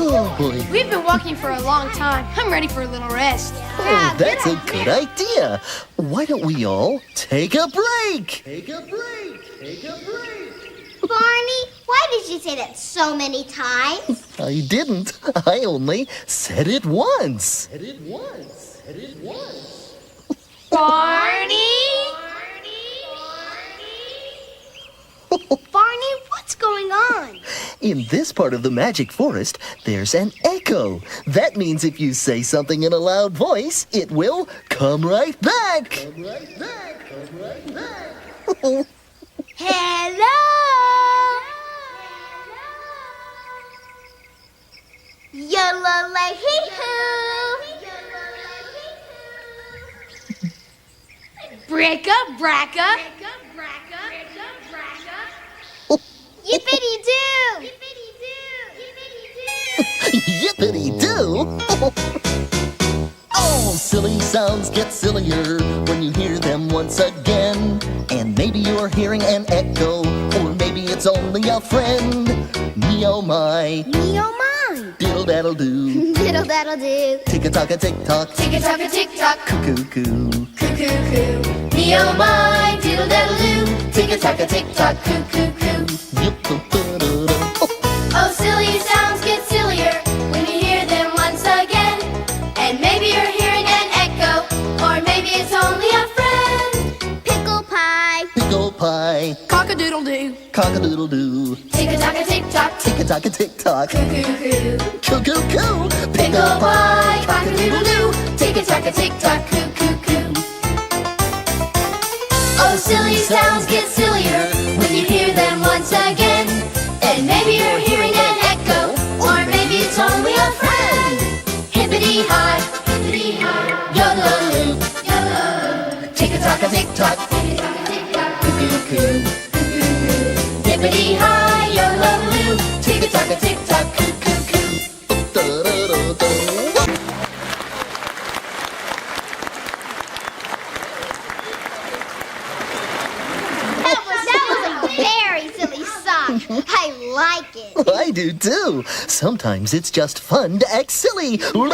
Oh, boy. We've been walking for a long time. I'm ready for a little rest. Oh, that's a good idea. Why don't we all take a break? Take a break. Take a break. Barney, why did you say that so many times? I didn't. I only said it once. Said it once. Said it once. Barney? Barney, what's going on? In this part of the magic forest, there's an echo. That means if you say something in a loud voice, it will come right back. Come right back. Come right back. Hello? Yola-la-hee-hoo. Bricka, bracka. Yippity-doo. Yippity-doo! Oh, silly sounds get sillier when you hear them once again. And maybe you're hearing an echo, or maybe it's only a friend. Me oh my, Me oh my. diddle-daddle-doo. Diddle-daddle-doo. Tick-a-tock-a-tick-tock, Tick-a-tock-a-tick-tock. coo-coo-coo. Coo-coo-coo. Me oh my, diddle-daddle-doo. Tick-a-tock-a-tick-tock. Coo-coo-coo. Yip-a-da-da-da. Oh, silly sounds get sillier when you hear them once again. And maybe you're hearing an echo, or maybe it's only a friend. Pickle pie. Pickle pie, Cock-a-doodle-doo. cock-a-doodle-doo. Tick-a-tock-a-tick-tock. Tick-a-tock-a-tick-tock, Coo-coo-coo. coo-coo-coo. Pickle pie, cock-a-doodle-doo. Tick-a-tock-a-tick-tock. Coo-coo-coo. Oh, silly sounds get sillier when you hear them once again. And maybe you're hearing an echo, or maybe it's only a friend. Hippity-hi, yodel-oo, tick-a-tock-a-tick-tock, Coo-coo-coo. hippity-hi, yodel-oo, tick-a-tock-a-tick-tock, coo-coo-coo. Da-da-da-da. That was a very silly song. I like it. I do too. Sometimes it's just fun to act silly. Or